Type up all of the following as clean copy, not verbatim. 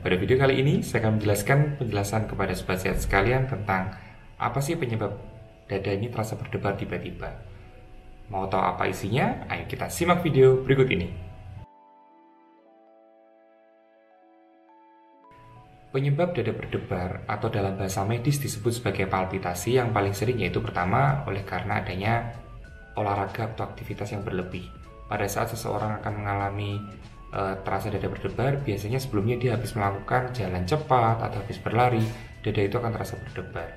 Pada video kali ini, saya akan menjelaskan penjelasan kepada sobat sehat sekalian tentang apa sih penyebab dada ini terasa berdebar tiba-tiba. Mau tahu apa isinya? Ayo kita simak video berikut ini. Penyebab dada berdebar atau dalam bahasa medis disebut sebagai palpitasi yang paling sering yaitu pertama oleh karena adanya olahraga atau aktivitas yang berlebih. Pada saat seseorang akan mengalami terasa dada berdebar, biasanya sebelumnya dia habis melakukan jalan cepat atau habis berlari, dada itu akan terasa berdebar.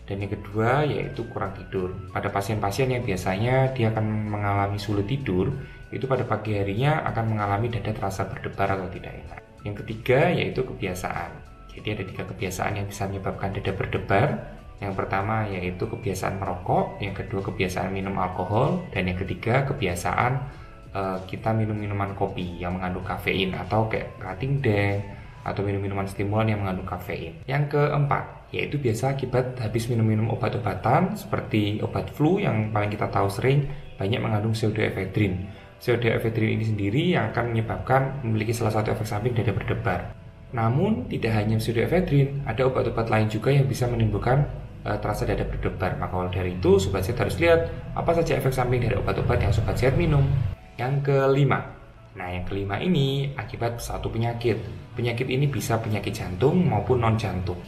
Dan yang kedua yaitu kurang tidur. Pada pasien-pasien yang biasanya dia akan mengalami sulit tidur, itu pada pagi harinya akan mengalami dada terasa berdebar atau tidak enak. Yang ketiga yaitu kebiasaan. Jadi ada 3 kebiasaan yang bisa menyebabkan dada berdebar. Yang pertama yaitu kebiasaan merokok, yang kedua kebiasaan minum alkohol, dan yang ketiga kebiasaan kita minum minuman kopi yang mengandung kafein atau kayak cutting deng atau minum minuman stimulan yang mengandung kafein. Yang keempat yaitu biasa akibat habis minum obat-obatan seperti obat flu yang paling kita tahu sering banyak mengandung pseudoephedrine. Pseudoephedrine ini sendiri yang akan menyebabkan memiliki salah satu efek samping dada berdebar. Namun tidak hanya pseudoephedrine, ada obat-obat lain juga yang bisa menimbulkan terasa dada berdebar. Maka dari itu sobat sehat harus lihat apa saja efek samping dari obat-obat yang sobat sehat minum. Yang kelima. Nah, yang kelima ini akibat suatu penyakit. Penyakit ini bisa penyakit jantung maupun non-jantung.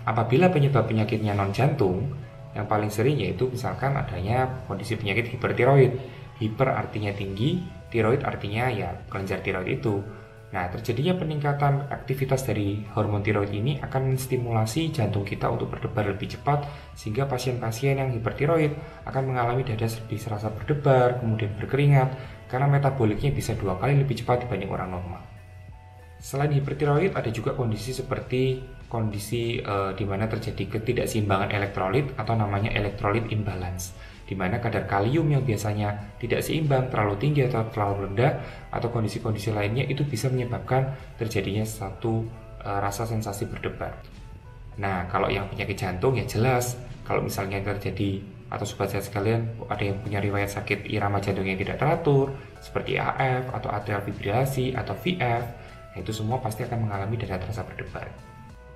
Apabila penyebab penyakitnya non-jantung, yang paling sering yaitu misalkan adanya kondisi penyakit hipertiroid. Hiper artinya tinggi, tiroid artinya ya kelenjar tiroid itu. Nah, terjadinya peningkatan aktivitas dari hormon tiroid ini akan menstimulasi jantung kita untuk berdebar lebih cepat, sehingga pasien-pasien yang hipertiroid akan mengalami dada serasa berdebar, kemudian berkeringat, karena metaboliknya bisa 2 kali lebih cepat dibanding orang normal. Selain hipertiroid, ada juga kondisi seperti kondisi di mana terjadi ketidakseimbangan elektrolit atau namanya electrolyte imbalance, di mana kadar kalium yang biasanya tidak seimbang, terlalu tinggi atau terlalu rendah, atau kondisi-kondisi lainnya itu bisa menyebabkan terjadinya satu rasa sensasi berdebar. Nah, kalau yang penyakit jantung ya jelas, kalau misalnya terjadi atau sobat sehat sekalian ada yang punya riwayat sakit irama jantung yang tidak teratur seperti AF atau atrial fibrilasi atau VF, nah itu semua pasti akan mengalami dada terasa berdebar.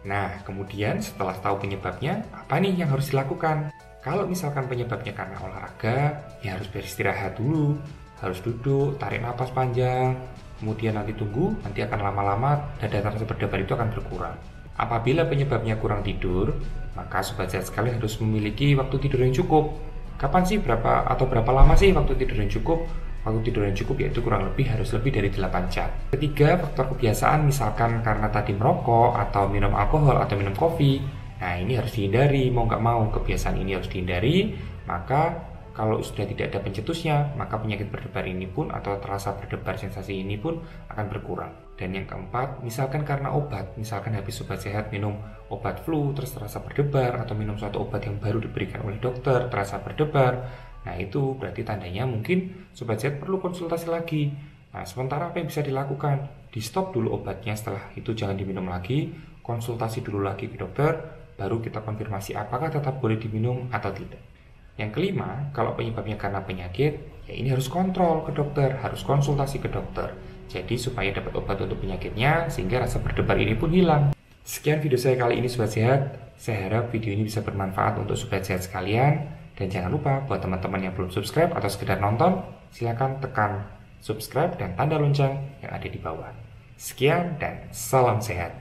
Nah, kemudian setelah tahu penyebabnya, apa nih yang harus dilakukan? Kalau misalkan penyebabnya karena olahraga, ya harus beristirahat dulu, harus duduk, tarik napas panjang, kemudian nanti tunggu, nanti akan lama-lama dada terasa berdebar itu akan berkurang. Apabila penyebabnya kurang tidur, maka sobat sehat sekalian harus memiliki waktu tidur yang cukup. Kapan sih berapa lama sih waktu tidur yang cukup? Waktu tidur yang cukup yaitu kurang lebih harus lebih dari 8 jam. Ketiga, faktor kebiasaan misalkan karena tadi merokok atau minum alkohol atau minum kopi. Nah, ini harus dihindari, mau nggak mau kebiasaan ini harus dihindari. Maka kalau sudah tidak ada pencetusnya, maka penyakit berdebar ini pun atau terasa berdebar sensasi ini pun akan berkurang. Dan yang keempat, misalkan karena obat, misalkan habis sobat sehat minum obat flu terus terasa berdebar, atau minum suatu obat yang baru diberikan oleh dokter terasa berdebar, nah itu berarti tandanya mungkin sobat sehat perlu konsultasi lagi. Nah, sementara apa yang bisa dilakukan? Di stop dulu obatnya, setelah itu jangan diminum lagi, konsultasi dulu lagi ke dokter, baru kita konfirmasi apakah tetap boleh diminum atau tidak. Yang kelima, kalau penyebabnya karena penyakit, ya ini harus kontrol ke dokter, harus konsultasi ke dokter. Jadi supaya dapat obat untuk penyakitnya, sehingga rasa berdebar ini pun hilang. Sekian video saya kali ini sobat sehat. Saya harap video ini bisa bermanfaat untuk sobat sehat sekalian. Dan jangan lupa buat teman-teman yang belum subscribe atau sekedar nonton, silakan tekan subscribe dan tanda lonceng yang ada di bawah. Sekian dan salam sehat.